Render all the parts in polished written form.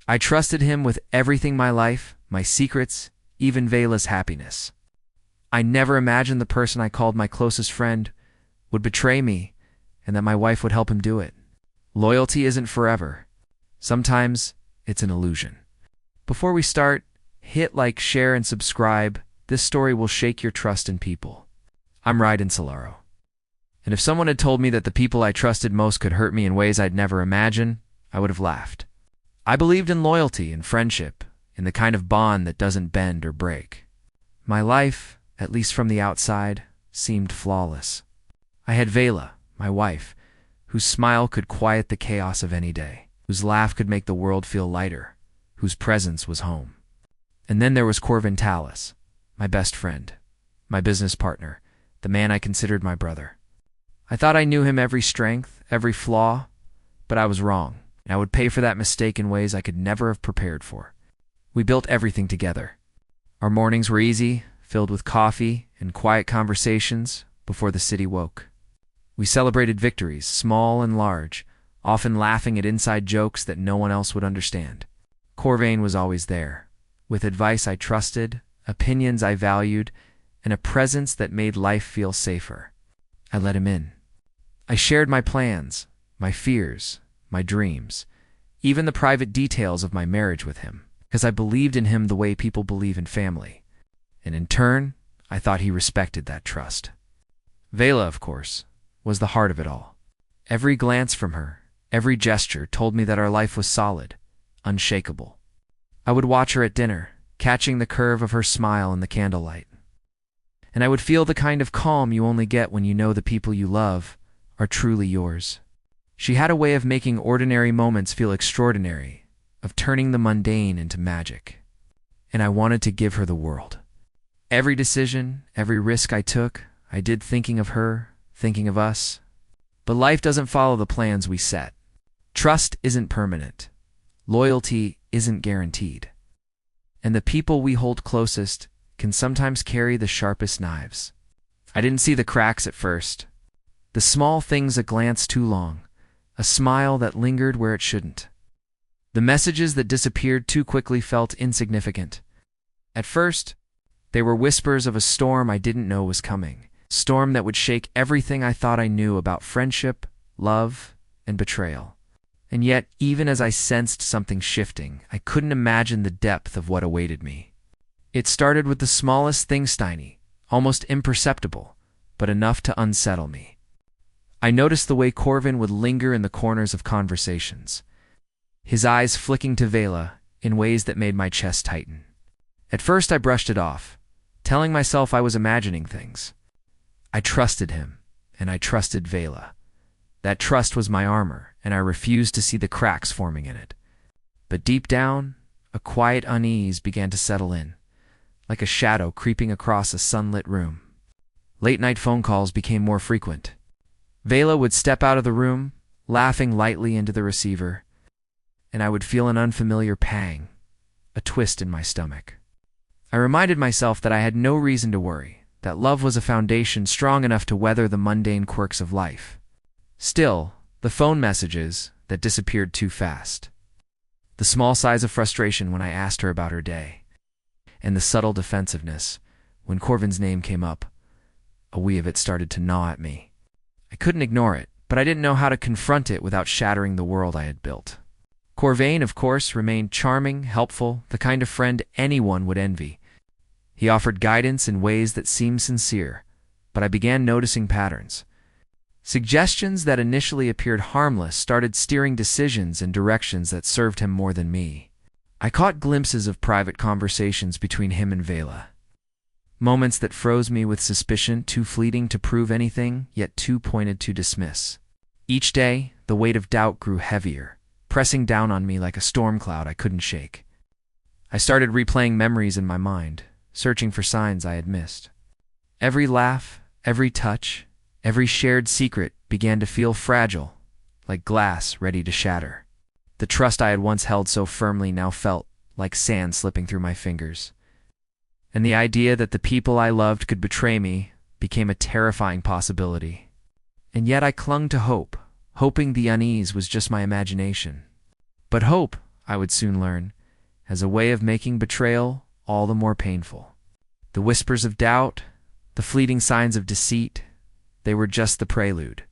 I trusted him with everything: my life, my secrets, even Vela's happiness. I never imagined the person I called my closest friend would betray me, and that my wife would help him do it. Loyalty isn't forever. Sometimes it's an illusion. Before we start, hit like, share, and subscribe. This story will shake your trust in people. I'm Ryden Solaro. And if someone had told me that the people I trusted most could hurt me in ways I'd never imagine, I would have laughed. I believed in loyalty and friendship, in the kind of bond that doesn't bend or break. My life, at least from the outside, seemed flawless. I had Vela, my wife, whose smile could quiet the chaos of any day, whose laugh could make the world feel lighter, whose presence was home. And then there was coincidental, my best friend, my business partner, the man I considered my brother. I thought I knew him every strength, every flaw, but I was wrong, and I would pay for that mistake in ways I could never have prepared for. We built everything together. Our mornings were easy, filled with coffee and quiet conversations before the city woke. We celebrated victories, small and large, often laughing at inside jokes that no one else would understand. Corvain was always there, with advice I trusted, opinions I valued, and a presence that made life feel safer. I let him in. I shared my plans, my fears, my dreams, even the private details of my marriage with him, because I believed in him the way people believe in family. And in turn, I thought he respected that trust. Vela, of course, was the heart of it all. Every glance from her, every gesture told me that our life was solid, unshakable. I would watch her at dinner, catching the curve of her smile in the candlelight. And I would feel the kind of calm you only get when you know the people you love are truly yours. She had a way of making ordinary moments feel extraordinary, of turning the mundane into magic. And I wanted to give her the world. Every decision, every risk I took, I did thinking of her, thinking of us. But life doesn't follow the plans we set. Trust isn't permanent. Loyalty isn't guaranteed. And the people we hold closest can sometimes carry the sharpest knives. I didn't see the cracks at first. The small things a glance too long, a smile that lingered where it shouldn't. The messages that disappeared too quickly felt insignificant. At first, they were whispers of a storm I didn't know was coming, a storm that would shake everything I thought I knew about friendship, love, and betrayal. And yet, even as I sensed something shifting, I couldn't imagine the depth of what awaited me. It started with the smallest things, tiny, almost imperceptible, but enough to unsettle me. I noticed the way Corvin would linger in the corners of conversations, his eyes flicking to Vela in ways that made my chest tighten. At first I brushed it off, telling myself I was imagining things. I trusted him, and I trusted Vela. That trust was my armor, and I refused to see the cracks forming in it. But deep down, a quiet unease began to settle in, like a shadow creeping across a sunlit room. Late-night phone calls became more frequent. Vela would step out of the room, laughing lightly into the receiver, and I would feel an unfamiliar pang, a twist in my stomach. I reminded myself that I had no reason to worry, that love was a foundation strong enough to weather the mundane quirks of life. Still, the phone messages that disappeared too fast. The small sighs of frustration when I asked her about her day, and the subtle defensiveness when Corvin's name came up, a wee of it started to gnaw at me. I couldn't ignore it, but I didn't know how to confront it without shattering the world I had built. Corvain, of course, remained charming, helpful, the kind of friend anyone would envy. He offered guidance in ways that seemed sincere, but I began noticing patterns. Suggestions that initially appeared harmless started steering decisions in directions that served him more than me. I caught glimpses of private conversations between him and Vela. Moments that froze me with suspicion, too fleeting to prove anything, yet too pointed to dismiss. Each day, the weight of doubt grew heavier, pressing down on me like a storm cloud I couldn't shake. I started replaying memories in my mind, searching for signs I had missed. Every laugh, every touch, every shared secret began to feel fragile, like glass ready to shatter. The trust I had once held so firmly now felt like sand slipping through my fingers. And the idea that the people I loved could betray me became a terrifying possibility. And yet I clung to hope, hoping the unease was just my imagination. But hope, I would soon learn, as a way of making betrayal all the more painful. The whispers of doubt, the fleeting signs of deceit, they were just the prelude.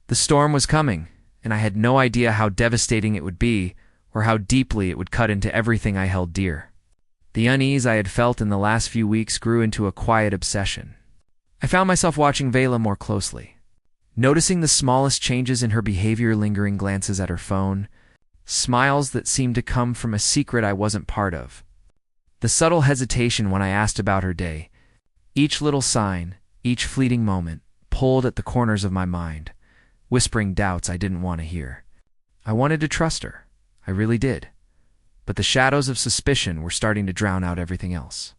The storm was coming, and I had no idea how devastating it would be or how deeply it would cut into everything I held dear. The unease I had felt in the last few weeks grew into a quiet obsession. I found myself watching Vela more closely, noticing the smallest changes in her behavior, lingering glances at her phone, smiles that seemed to come from a secret I wasn't part of. The subtle hesitation when I asked about her day, each little sign, each fleeting moment, pulled at the corners of my mind, whispering doubts I didn't want to hear. I wanted to trust her. I really did. But the shadows of suspicion were starting to drown out everything else.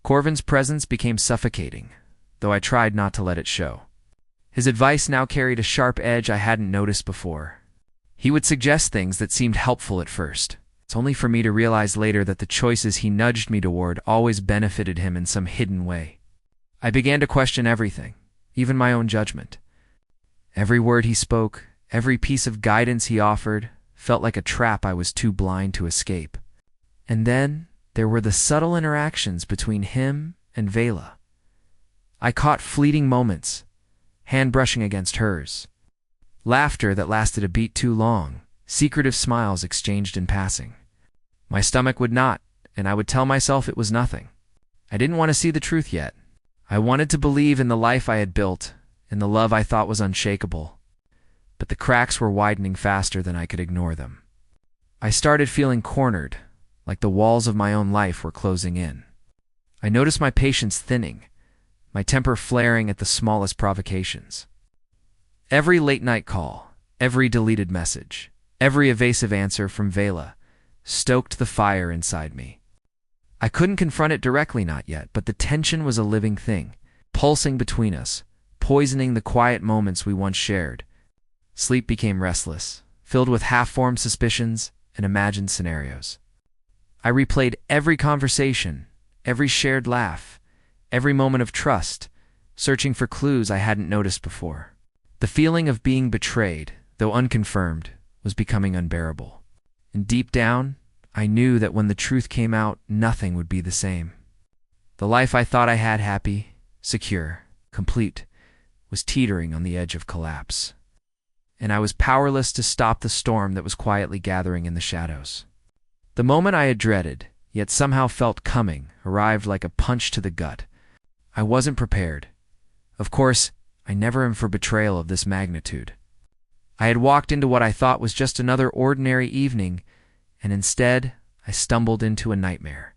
Corvin's presence became suffocating, though I tried not to let it show. His advice now carried a sharp edge I hadn't noticed before. He would suggest things that seemed helpful at first. It's only for me to realize later that the choices he nudged me toward always benefited him in some hidden way. I began to question everything, even my own judgment. Every word he spoke, every piece of guidance he offered, felt like a trap I was too blind to escape. And then there were the subtle interactions between him and Vela. I caught fleeting moments, hand brushing against hers, laughter that lasted a beat too long, secretive smiles exchanged in passing. My stomach would knot, and I would tell myself it was nothing. I didn't want to see the truth yet. I wanted to believe in the life I had built, in the love I thought was unshakable. But the cracks were widening faster than I could ignore them. I started feeling cornered, like the walls of my own life were closing in. I noticed my patience thinning, my temper flaring at the smallest provocations. Every late-night call, every deleted message, every evasive answer from Vela stoked the fire inside me. I couldn't confront it directly, not yet, but the tension was a living thing, pulsing between us, poisoning the quiet moments we once shared. Sleep became restless, filled with half-formed suspicions and imagined scenarios. I replayed every conversation, every shared laugh, every moment of trust, searching for clues I hadn't noticed before. The feeling of being betrayed, though unconfirmed, was becoming unbearable. And deep down, I knew that when the truth came out, nothing would be the same. The life I thought I had, happy, secure, complete, was teetering on the edge of collapse. And I was powerless to stop the storm that was quietly gathering in the shadows. The moment I had dreaded, yet somehow felt coming, arrived like a punch to the gut. I wasn't prepared. Of course, I never am for betrayal of this magnitude. I had walked into what I thought was just another ordinary evening, and instead, I stumbled into a nightmare.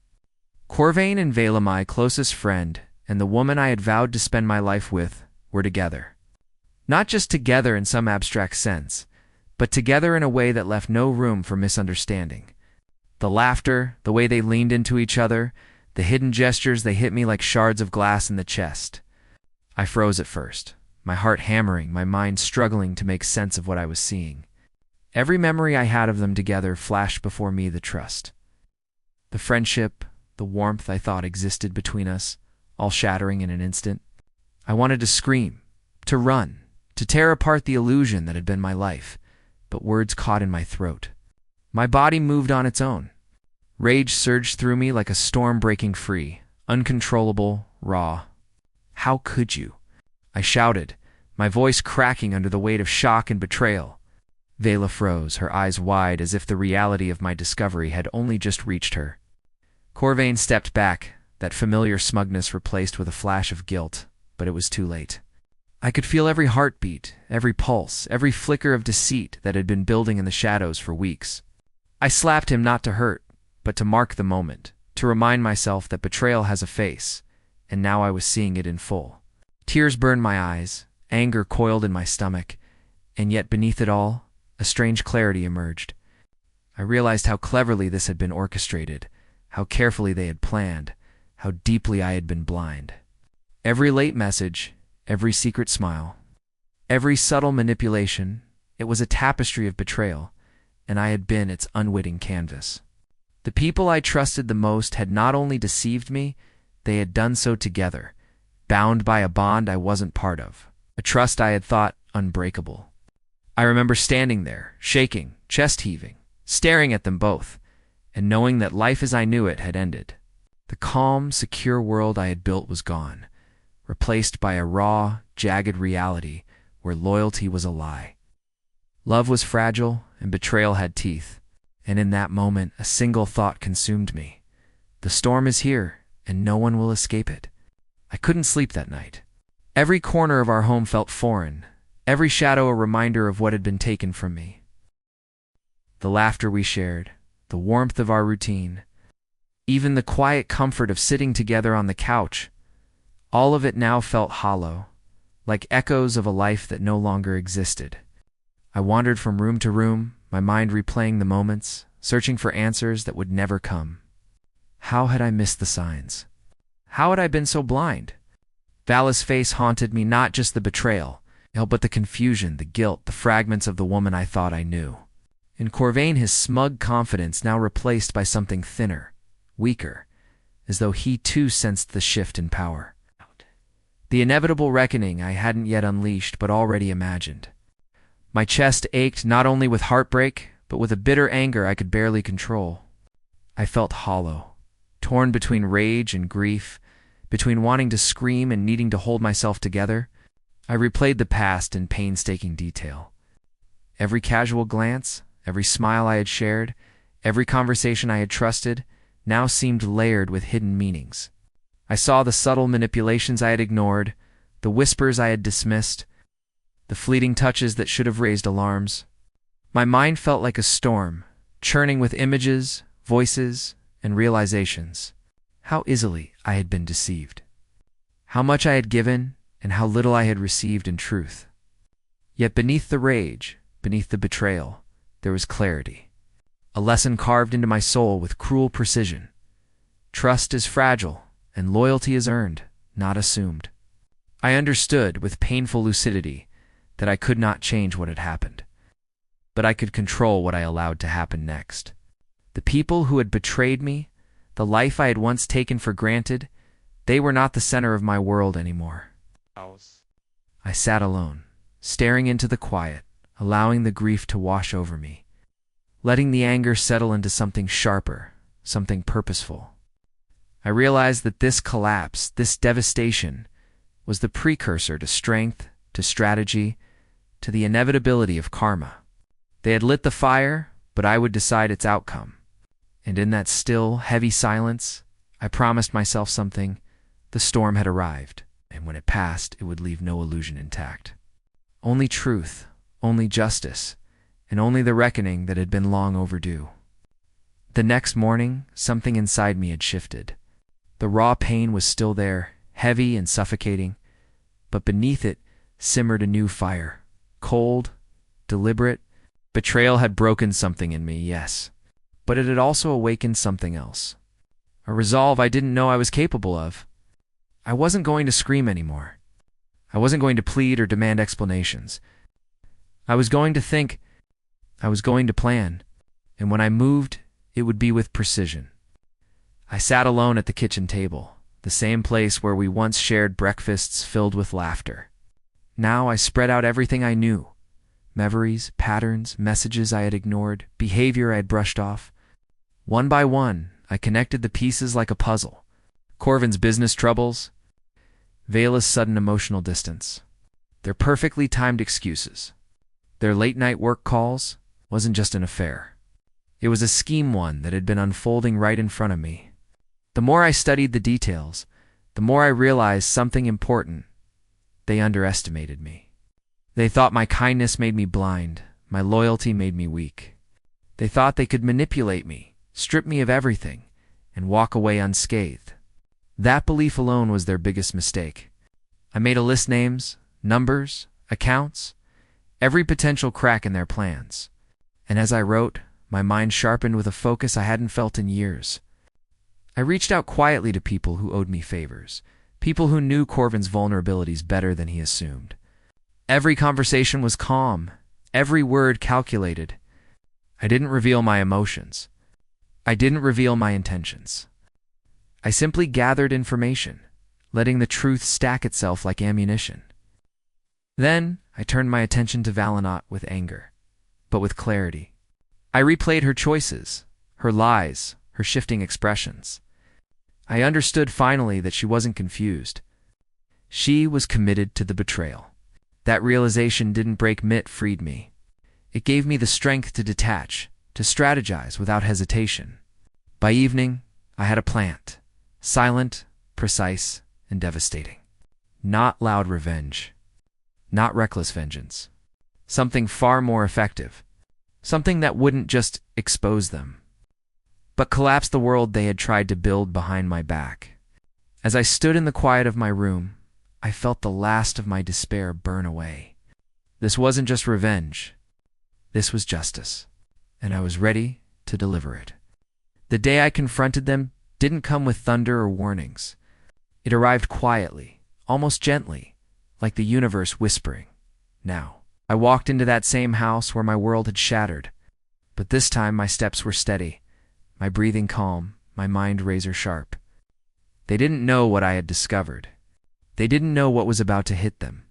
Corvain and Vela, my closest friend, and the woman I had vowed to spend my life with, were together. Not just together in some abstract sense, but together in a way that left no room for misunderstanding. The laughter, the way they leaned into each other, the hidden gestures, they hit me like shards of glass in the chest. I froze at first, my heart hammering, my mind struggling to make sense of what I was seeing. Every memory I had of them together flashed before me, the trust, the friendship, the warmth I thought existed between us, all shattering in an instant. I wanted to scream, to run, to tear apart the illusion that had been my life, but words caught in my throat. My body moved on its own. Rage surged through me like a storm breaking free, uncontrollable, raw. How could you? I shouted, my voice cracking under the weight of shock and betrayal. Vela froze, her eyes wide as if the reality of my discovery had only just reached her. Corvain stepped back, that familiar smugness replaced with a flash of guilt, but it was too late. I could feel every heartbeat, every pulse, every flicker of deceit that had been building in the shadows for weeks. I slapped him not to hurt, but to mark the moment, to remind myself that betrayal has a face, and now I was seeing it in full. Tears burned my eyes, anger coiled in my stomach, and yet beneath it all, a strange clarity emerged. I realized how cleverly this had been orchestrated, how carefully they had planned, how deeply I had been blind. Every late message, every secret smile, every subtle manipulation, it was a tapestry of betrayal, and I had been its unwitting canvas. The people I trusted the most had not only deceived me, they had done so together, bound by a bond I wasn't part of, a trust I had thought unbreakable. I remember standing there, shaking, chest heaving, staring at them both, and knowing that life as I knew it had ended. The calm, secure world I had built was gone, replaced by a raw, jagged reality where loyalty was a lie. Love was fragile, and betrayal had teeth, and in that moment a single thought consumed me. The storm is here, and no one will escape it. I couldn't sleep that night. Every corner of our home felt foreign, every shadow a reminder of what had been taken from me. The laughter we shared, the warmth of our routine, even the quiet comfort of sitting together on the couch, all of it now felt hollow, like echoes of a life that no longer existed. I wandered from room to room, my mind replaying the moments, searching for answers that would never come. How had I missed the signs? How had I been so blind? Vala's face haunted me, not just the betrayal, but the confusion, the guilt, the fragments of the woman I thought I knew. In Corvain, his smug confidence now replaced by something thinner, weaker, as though he too sensed the shift in power. The inevitable reckoning I hadn't yet unleashed but already imagined. My chest ached not only with heartbreak, but with a bitter anger I could barely control. I felt hollow, torn between rage and grief, between wanting to scream and needing to hold myself together. I replayed the past in painstaking detail. Every casual glance, every smile I had shared, every conversation I had trusted, now seemed layered with hidden meanings. I saw the subtle manipulations I had ignored, the whispers I had dismissed, the fleeting touches that should have raised alarms. My mind felt like a storm, churning with images, voices, and realizations. How easily I had been deceived. How much I had given, and how little I had received in truth. Yet beneath the rage, beneath the betrayal, there was clarity. A lesson carved into my soul with cruel precision. Trust is fragile, and loyalty is earned, not assumed. I understood with painful lucidity that I could not change what had happened, but I could control what I allowed to happen next. The people who had betrayed me, the life I had once taken for granted, they were not the center of my world anymore. I sat alone, staring into the quiet, allowing the grief to wash over me, letting the anger settle into something sharper, something purposeful. I realized that this collapse, this devastation, was the precursor to strength, to strategy, to the inevitability of karma. They had lit the fire, but I would decide its outcome. And in that still, heavy silence, I promised myself something. The storm had arrived, and when it passed, it would leave no illusion intact. Only truth, only justice, and only the reckoning that had been long overdue. The next morning, something inside me had shifted. The raw pain was still there, heavy and suffocating, but beneath it simmered a new fire. Cold, deliberate. Betrayal had broken something in me, yes, but it had also awakened something else. A resolve I didn't know I was capable of. I wasn't going to scream anymore. I wasn't going to plead or demand explanations. I was going to think. I was going to plan. And when I moved, it would be with precision. I sat alone at the kitchen table, the same place where we once shared breakfasts filled with laughter. Now I spread out everything I knew. Memories, patterns, messages I had ignored, behavior I had brushed off. One by one, I connected the pieces like a puzzle. Corvin's business troubles, Vala's sudden emotional distance, their perfectly timed excuses, their late-night work calls wasn't just an affair. It was a scheme, one that had been unfolding right in front of me. The more I studied the details, the more I realized something important. They underestimated me. They thought my kindness made me blind, my loyalty made me weak. They thought they could manipulate me, strip me of everything, and walk away unscathed. That belief alone was their biggest mistake. I made a list: names, numbers, accounts, every potential crack in their plans. And as I wrote, my mind sharpened with a focus I hadn't felt in years. I reached out quietly to people who owed me favors, people who knew Corvin's vulnerabilities better than he assumed. Every conversation was calm, every word calculated. I didn't reveal my emotions. I didn't reveal my intentions. I simply gathered information, letting the truth stack itself like ammunition. Then I turned my attention to Valinot with anger, but with clarity. I replayed her choices, her lies, her shifting expressions. I understood finally that she wasn't confused. She was committed to the betrayal. That realization didn't break me, it freed me. It gave me the strength to detach, to strategize without hesitation. By evening, I had a plan. Silent, precise, and devastating. Not loud revenge. Not reckless vengeance. Something far more effective. Something that wouldn't just expose them, but collapse the world they had tried to build behind my back. As I stood in the quiet of my room, I felt the last of my despair burn away. This wasn't just revenge. This was justice, and I was ready to deliver it. The day I confronted them didn't come with thunder or warnings. It arrived quietly, almost gently, like the universe whispering, "Now." I walked into that same house where my world had shattered, but this time my steps were steady, my breathing calm, my mind razor sharp. They didn't know what I had discovered. They didn't know what was about to hit them.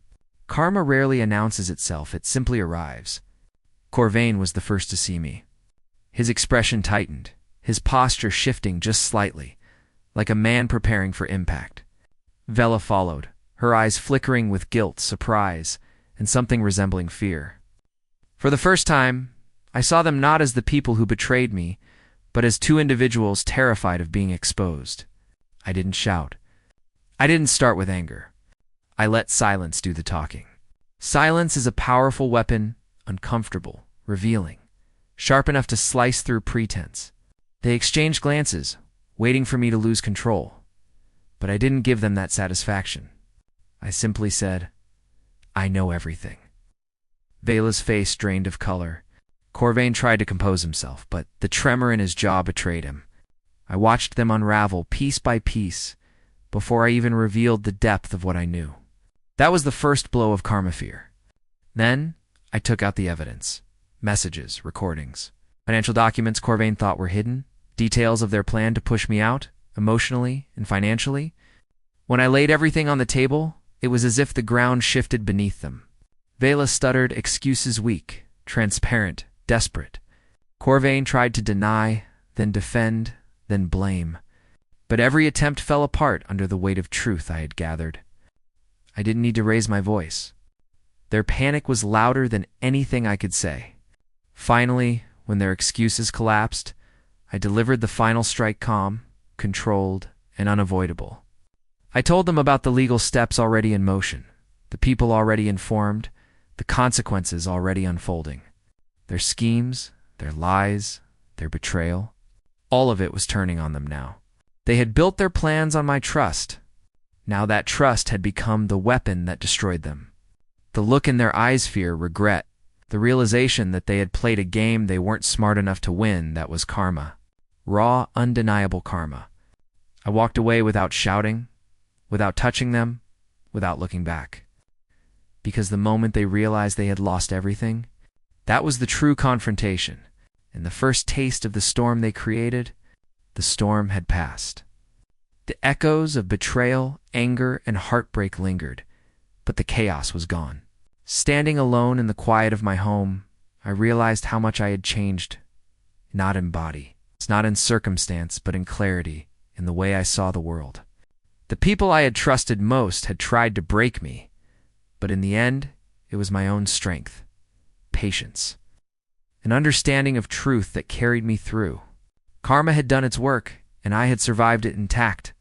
Karma rarely announces itself, it simply arrives. Corvain was the first to see me. His expression tightened, his posture shifting just slightly, like a man preparing for impact. Vela followed, her eyes flickering with guilt, surprise, and something resembling fear. For the first time, I saw them not as the people who betrayed me, but as two individuals terrified of being exposed. I didn't shout. I didn't start with anger. I let silence do the talking. Silence is a powerful weapon, uncomfortable, revealing, sharp enough to slice through pretense. They exchanged glances, waiting for me to lose control, but I didn't give them that satisfaction. I simply said, "I know everything." Vela's face drained of color. Corvain tried to compose himself, but the tremor in his jaw betrayed him. I watched them unravel piece by piece before I even revealed the depth of what I knew. That was the first blow of karma fear. Then I took out the evidence. Messages, recordings, financial documents Corvain thought were hidden, details of their plan to push me out, emotionally and financially. When I laid everything on the table, it was as if the ground shifted beneath them. Vela stuttered, excuses weak, transparent, desperate. Corvain tried to deny, then defend, then blame. But every attempt fell apart under the weight of truth I had gathered. I didn't need to raise my voice. Their panic was louder than anything I could say. Finally, when their excuses collapsed, I delivered the final strike calm, controlled, and unavoidable. I told them about the legal steps already in motion, the people already informed, the consequences already unfolding. Their schemes, their lies, their betrayal, all of it was turning on them now. They had built their plans on my trust. Now that trust had become the weapon that destroyed them. The look in their eyes, fear, regret, the realization that they had played a game they weren't smart enough to win, that was karma. Raw, undeniable karma. I walked away without shouting, without touching them, without looking back. Because the moment they realized they had lost everything, that was the true confrontation, and the first taste of the storm they created, the storm had passed. The echoes of betrayal, anger, and heartbreak lingered, but the chaos was gone. Standing alone in the quiet of my home, I realized how much I had changed, not in body, not in circumstance, but in clarity, in the way I saw the world. The people I had trusted most had tried to break me, but in the end, it was my own strength, patience, an understanding of truth that carried me through. Karma had done its work, and I had survived it intact.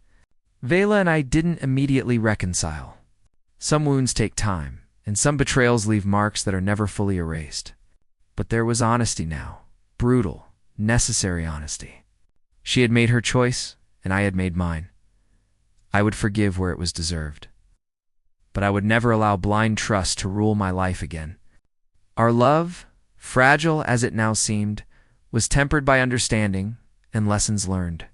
Vela and I didn't immediately reconcile. Some wounds take time, and some betrayals leave marks that are never fully erased. But there was honesty now, brutal, necessary honesty. She had made her choice, and I had made mine. I would forgive where it was deserved. But I would never allow blind trust to rule my life again. Our love, fragile as it now seemed, was tempered by understanding and lessons learned.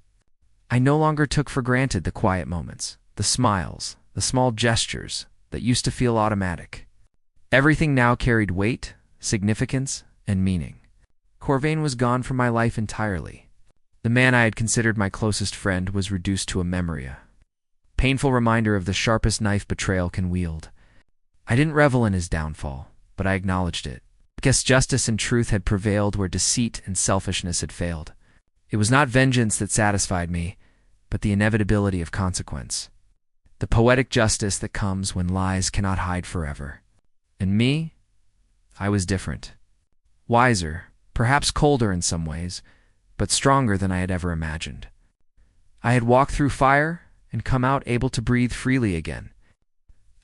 I no longer took for granted the quiet moments, the smiles, the small gestures that used to feel automatic. Everything now carried weight, significance, and meaning. Corvain was gone from my life entirely. The man I had considered my closest friend was reduced to a memory, a painful reminder of the sharpest knife betrayal can wield. I didn't revel in his downfall, but I acknowledged it. Guess justice and truth had prevailed where deceit and selfishness had failed. It was not vengeance that satisfied me, but the inevitability of consequence. The poetic justice that comes when lies cannot hide forever. And me? I was different. Wiser, perhaps colder in some ways, but stronger than I had ever imagined. I had walked through fire and come out able to breathe freely again.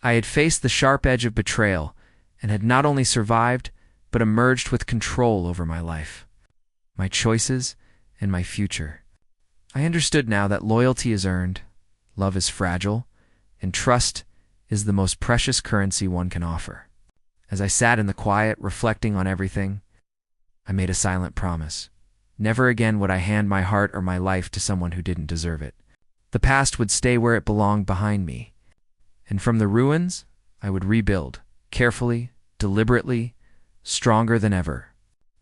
I had faced the sharp edge of betrayal and had not only survived, but emerged with control over my life, my choices, and my future. I understood now that loyalty is earned, love is fragile, and trust is the most precious currency one can offer. As I sat in the quiet, reflecting on everything, I made a silent promise. Never again would I hand my heart or my life to someone who didn't deserve it. The past would stay where it belonged behind me, and from the ruins, I would rebuild, carefully, deliberately, stronger than ever.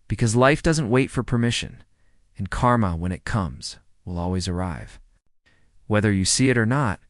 Because life doesn't wait for permission, and karma, when it comes, will always arrive. Whether you see it or not,